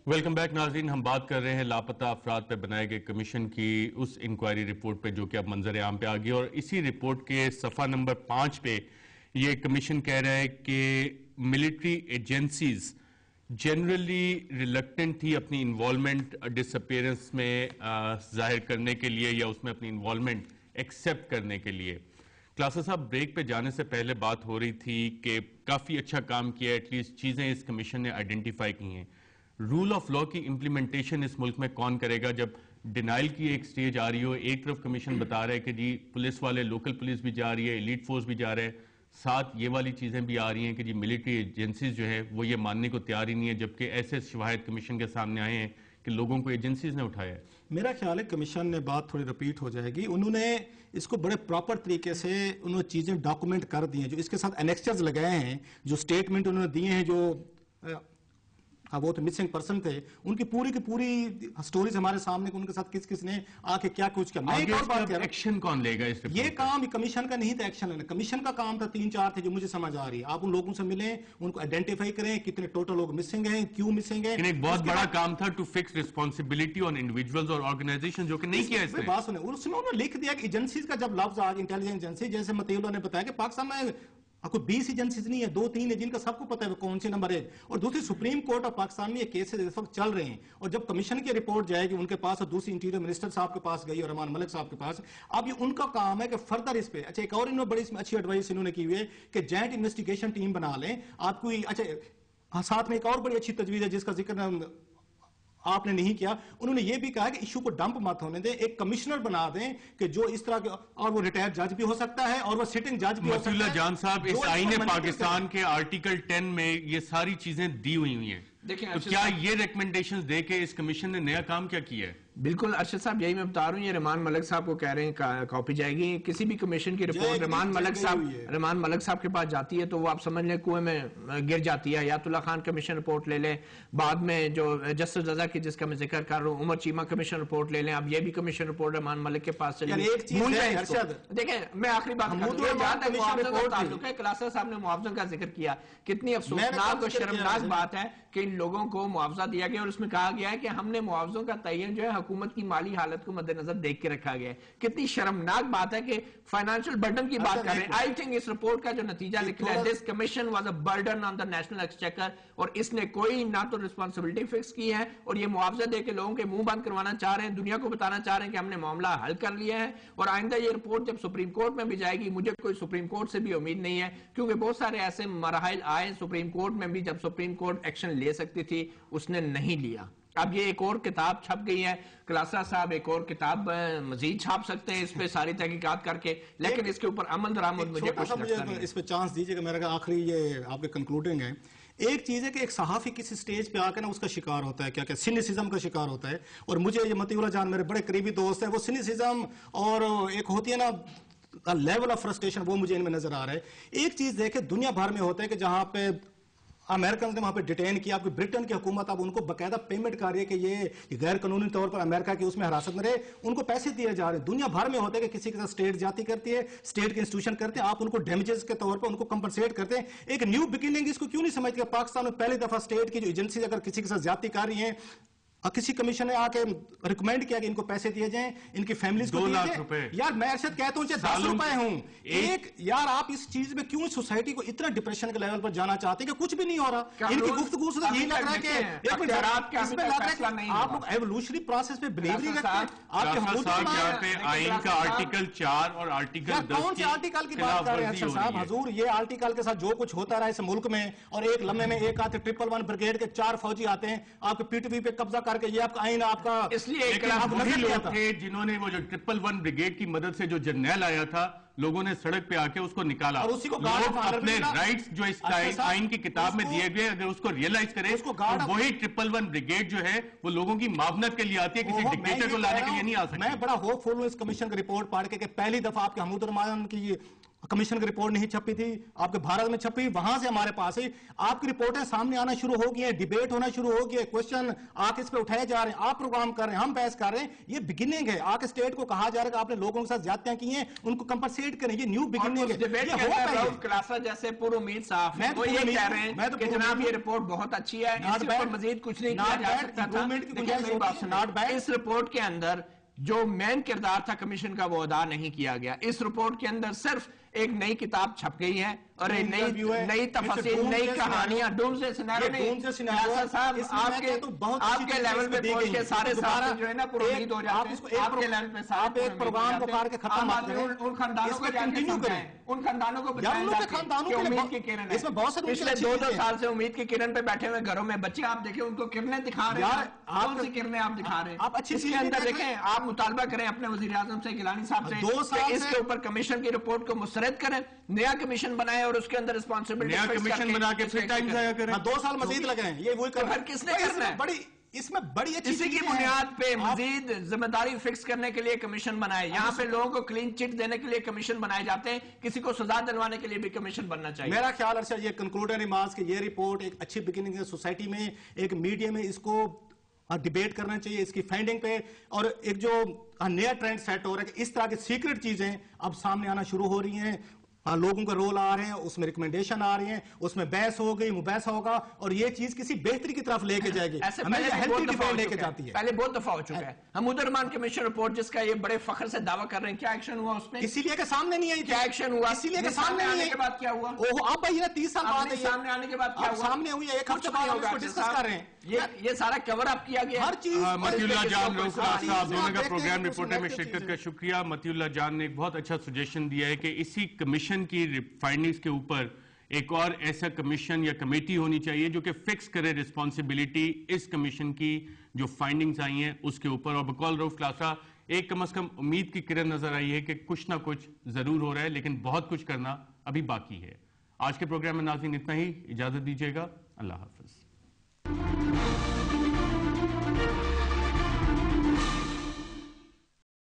Welcome back नाज़रीन। हम बात कर रहे हैं लापता अफराद पर बनाए गए कमीशन की उस इंक्वायरी रिपोर्ट पे जो कि अब मंजर आम पे आ गई, और इसी रिपोर्ट के सफ़ा नंबर 5 पे ये कमीशन कह रहा है कि मिलिट्री एजेंसीज जनरली रिलक्टेंट थी अपनी इन्वॉल्वमेंट डिसअपीयरेंस में जाहिर करने के लिए या उसमें अपनी इन्वॉल्वमेंट एक्सेप्ट करने के लिए। क्लासेस साहब, ब्रेक पे जाने से पहले बात हो रही थी कि काफ़ी अच्छा काम किया, एटलीस्ट चीज़ें इस कमीशन ने आइडेंटिफाई की हैं। रूल ऑफ लॉ की इंप्लीमेंटेशन इस मुल्क में कौन करेगा जब डिनाइल की एक स्टेज आ रही हो? एक तरफ कमीशन बता रहा है कि जी पुलिस वाले, लोकल पुलिस भी जा रही है, एलीट फोर्स भी जा रहे हैं, साथ ये वाली चीजें भी आ रही हैं कि जी मिलिट्री एजेंसीज जो है वो ये मानने को तैयार ही नहीं है, जबकि ऐसे शवाहिद कमीशन के सामने आए हैं कि लोगों को एजेंसीज ने उठाया है। मेरा ख्याल है कमीशन ने बात थोड़ी रिपीट हो जाएगी। उन्होंने इसको बड़े प्रॉपर तरीके से उन्होंने चीजें डॉक्यूमेंट कर दी हैं, जो इसके साथ एनेक्चर्स लगाए हैं, जो स्टेटमेंट उन्होंने दिए हैं, जो वो तो मिसिंग पर्सन थे, उनकी पूरी की पूरी स्टोरीज हमारे सामने, उनके साथ किस किस ने आके क्या कुछ किया। मैं एक और बात कह रहा हूं, एक्शन कौन लेगा इस रिपोर्ट? ये काम कमीशन का नहीं था एक्शन लेना। कमीशन का काम था 3-4 थे जो मुझे समझ आ रही है। आप उन लोगों से मिलें, उनको आइडेंटिफाई करें कितने टोटल लोग मिसिंग हैं, क्यों मिसिंग है। एक बहुत बड़ा काम था to fix responsibility on individuals और ऑर्गेनाइजेशन, जो कि नहीं किया इसने। बात सुने, उसमें उन्होंने लिख दिया कि एजेंसीज का जब लफ्ज आज इंटेलिजेंस एजेंसी, जैसे मतीउल्लाह ने बताया कि पाकिस्तान में आपको 20 एजेंसीज नहीं है, 2-3 है जिनका सबको पता है कौन सी नंबर है। और दूसरी सुप्रीम कोर्ट ऑफ पाकिस्तान में ये केसेस इस वक्त चल रहे हैं, और जब कमीशन की रिपोर्ट जाएगी उनके पास और दूसरी इंटीरियर मिनिस्टर साहब के पास गई और रहमान मलिक साहब के पास, अब ये उनका काम है कि फर्दर इस पे। अच्छा, एक और इन्होंने बड़ी अच्छी एडवाइस इन्होंने की हुई है कि जॉइंट इन्वेस्टिगेशन टीम बना लें। आपको अच्छा, साथ में एक और बड़ी अच्छी तजवीज है जिसका जिक्र आपने नहीं किया। उन्होंने यह भी कहा कि इशू को डंप मत होने दें, एक कमिश्नर बना दें कि जो इस तरह के, और वो रिटायर्ड जज भी हो सकता है और वो सिटिंग जज भी हो सकता है। जान साहब, इस आईन पाकिस्तान के आर्टिकल 10 में ये सारी चीजें दी हुई हैं। देखिए, तो क्या ये रिकमेंडेशंस दे के इस कमीशन ने नया काम क्या किया है? बिल्कुल अरशद साहब, यही मैं बता रहा हूँ। ये रहमान मलिक साहब को कह रहे हैं कॉपी जाएगी। किसी भी कमीशन की रिपोर्ट रहमान मलिक साहब के पास जाती है तो वो आप समझ लें कुएं में गिर जाती है। अयातुल्लाह खान कमीशन रिपोर्ट ले लें, बाद में जो जस्टिस रजा की जिसका मैं जिक्र कर रहा हूँ, उमर चीमा कमीशन रिपोर्ट ले लें, अब ये भी कमीशन रिपोर्ट रहमान मलिक के पास चली। देखें, मैं आखिरी बात क्लासा साहब ने मुआवजा का जिक्र किया, कितनी अफसोसनाक और शर्मनाक बात है कि इन लोगों को मुआवजा दिया गया और उसमें कहा गया है कि हमने मुआवजों का तयन जो है हुकूमत की माली हालत को मद्देनजर देख के रखा गया है। कितनी शर्मनाक बात है कि फाइनेंशियल बर्डन की बात कर रहे हैं। आई थिंक इस रिपोर्ट का जो नतीजा निकला है, this commission was a burden on the national exchequer, और इसने कोई ना तो रिस्पांसिबिलिटी फिक्स की है और ये मुआवजा देकर लोगों के मुंह बंद करवाना चाह रहे हैं, दुनिया को बताना चाह रहे हैं कि हमने मामला हल कर लिया है। और आइंदा ये रिपोर्ट जब सुप्रीम कोर्ट में भी जाएगी, मुझे कोई सुप्रीम कोर्ट से भी उम्मीद नहीं है, क्योंकि बहुत सारे ऐसे मराहिल आए सुप्रीम कोर्ट में भी जब सुप्रीम कोर्ट एक्शन ले सकती थी, उसने नहीं लिया। अब ये एक और किताब छप गई है, क्लासा साहब एक और किताब मजीद छाप सकते हैं इस पे सारी तहकीकात करके, लेकिन इसके ऊपर अमल दरामद मुझे इस पे चांस दीजिएगा। मेरा आखिरी ये आपके कंक्लूडिंग है। एक चीज है कि एक सहाफी किसी स्टेज पे आकर ना उसका शिकार होता है, क्या क्या सिनिसिज्म का शिकार होता है। और मुझे ये मतीउल्लाह जान मेरे बड़े करीबी दोस्त है, वो सिनिसिज्म और एक होती है ना लेवल ऑफ फ्रस्ट्रेशन, वो मुझे इनमें नजर आ रहा है। एक चीज देखे दुनिया भर में होता है कि जहां पे अमेरिकन ने वहां पे डिटेन किया, आपकी ब्रिटेन की हुकूमत अब उनको बकायदा पेमेंट कर रही है कि ये गैर कानूनी तौर पर अमेरिका की उसमें हिरासत में रहे, उनको पैसे दिए जा रहे हैं। दुनिया भर में होता है कि किसी के साथ स्टेट जाती करती है, स्टेट के इंस्टीट्यूशन करते हैं, आप उनको डैमेजेस के तौर पर उनको कंपनसेट करते हैं। एक न्यू बिगिनिंग इसको क्यों नहीं समझते? पाकिस्तान में पहली दफा स्टेट की जो एजेंसी अगर किसी के साथ ज्यादती कर रही है, किसी कमीशन ने आके रिकमेंड किया कि इनको पैसे दिए जाएं, इनकी फैमिलीज को 2 लाख रुपए। यार मैं अर्शद कहता हूं चाहे 10 रुपए हूं, एक यार आप इस चीज में क्यों सोसाइटी को इतना डिप्रेशन के लेवल पर जाना चाहते हैं कि कुछ भी नहीं हो रहा? इनकी गुफ्तगू से यही लग रहा है कि आप लोग एवोल्यूशनरी प्रोसेस पे बिलीव नहीं करते। आपके आइन का आर्टिकल 4 और आर्टिकल 10 कौन से आर्टिकल की बात कर रहे हैं साहब? हजूर, ये आर्टिकल के साथ जो कुछ होता रहा इस मुल्क में, और एक लम्हे में एक आते 111 ब्रिगेड के 4 फौजी आते हैं आपके पीटीवी पे कब्जा करके, ये आपका आइन आपका। इसलिए वही लोग थे जिन्होंने वो जो 111 ब्रिगेड की मदद से जो जर्नैल आया था, लोगों ने सड़क पे आके उसको निकाला। और उसी को लोग अपने राइट्स जो इस आइन की किताब में दिए गए अगर उसको रियलाइज करें, तो वही 111 ब्रिगेड जो है वो लोगों की मावनत के लिए आती है, किसी डिक्टेटर को लाने के लिए नहीं आ सकती। मैं बड़ा होपफुल हूं इस कमीशन की रिपोर्ट पढ़ के कि पहली दफा आपके महमूद रहमान की कमीशन की रिपोर्ट नहीं छपी थी, आपके भारत में छपी, वहां से हमारे पास है, आपकी रिपोर्टें सामने आना शुरू हो गई है, डिबेट होना शुरू हो गई है, क्वेश्चन आके इस पे उठाए जा रहे हैं, आप प्रोग्राम कर रहे हैं, हम बहस कर रहे हैं, ये बिगिनिंग है। आके स्टेट को कहा जा रहा है कि आपने लोगों के साथ ज्यादतियां की हैं, उनको कंपनसेट करें, ये न्यू बिगिनिंग है। जैसे पूर्व उम्मीद साहब हैं, वो ये कह रहे हैं कि जनाब ये रिपोर्ट बहुत अच्छी है, इसके ऊपर मजीद कुछ नहीं किया जा सकता था। मेरी बात सुनिए, इस रिपोर्ट के अंदर जो मेन किरदार था कमीशन का वो अदा नहीं किया गया। इस रिपोर्ट के अंदर सिर्फ एक नई किताब छप गई है और एक नई तफसील, नई कहानियां, डूम से सिनेरियो साहब आपके लेवल पे पहुंच के सारे सारे जो है ना उम्मीद हो जाते हैं आपके लेवल पे। साहब एक प्रोग्राम को कार के खत्म उन खानदानों को कंटिन्यू करें, उन खानदानों को बचाएं जाके उम्मीद की किरण है। इसमें बहुत सारे पिछले 2-2 साल से उम्मीद की किरण पे बैठे हुए घरों में बच्चे आप देखें, उनको किरणें दिखा रहे हैं। कौन सी किरणें आप दिखा रहे हैं? आप अच्छी इसके अंदर देखें, आप मुतालबा करें अपने वजीर आजम से, गिलानी साहब से, इसके ऊपर कमीशन की रिपोर्ट को मुस्तरद करें, नया कमीशन बनाए और उसके अंदर रिस्पॉन्सिबिलिटी नया कमीशन बना के फिर टाइम जाया करें। 2 साल मजीद लगे हैं, ये वही कर किसने करना है? इसमें बड़ी अच्छी इसी की बुनियाद पे मजीद जिम्मेदारी फिक्स करने के लिए कमीशन बनाए, यहाँ पे लोगों को क्लीन चिट देने के लिए कमीशन बनाए जाते हैं, किसी को सजा दिलवाने के लिए भी कमीशन बनना चाहिए। मेरा ख्याल है ये कंक्लूडिंग रिमार्क्स कि ये रिपोर्ट एक अच्छी बिगिनिंग है सोसाइटी में, एक मीडिया में इसको डिबेट करना चाहिए इसकी फाइंडिंग पे, और एक जो नया ट्रेंड सेट हो रहा है कि इस तरह की सीक्रेट चीजें अब सामने आना शुरू हो रही हैं, लोगों का रोल आ रहे हैं, उसमें रिकमेंडेशन आ रही है, उसमें बहस हो गई, मुबैसा होगा, और ये चीज किसी बेहतरी की तरफ लेके जाएगी, हेल्थी डिबेट लेके जाती है। पहले बहुत दफा हो चुका है। हमूद रहमान कमीशन रिपोर्ट जिसका ये बड़े फख्र से दावा कर रहे हैं, क्या एक्शन हुआ उसमें? इसीलिए के सामने नहीं आई। क्या एक्शन हुआ? इसीलिए के सामने आने के बाद क्या हुआ? ओह, अब भाई 30 साल बाद सामने आने के बाद क्या हुआ? सामने हुई है, 1 हफ्ते बाद हम इसको डिस्कस कर रहे हैं। ये सारा कवर अप किया गया हर चीज। मतियुल्लाह जान रऊफ साहब दोनों का प्रोग्राम रिपोर्टर में शिरकत का शुक्रिया। मतियुल्लाह जान ने एक बहुत अच्छा सजेशन दिया है कि इसी कमीशन की फाइंडिंग्स के ऊपर एक और ऐसा कमीशन या कमेटी होनी चाहिए जो कि फिक्स करे रिस्पॉन्सिबिलिटी इस कमीशन की जो फाइंडिंग्स आई हैं उसके ऊपर। और बकौल रऊफ क्लासा एक कम से कम उम्मीद की किरण नजर आई है कि कुछ ना कुछ जरूर हो रहा है, लेकिन बहुत कुछ करना अभी बाकी है। आज के प्रोग्राम में नाज़रीन इतना ही, इजाजत दीजिएगा, अल्लाह हाफिज।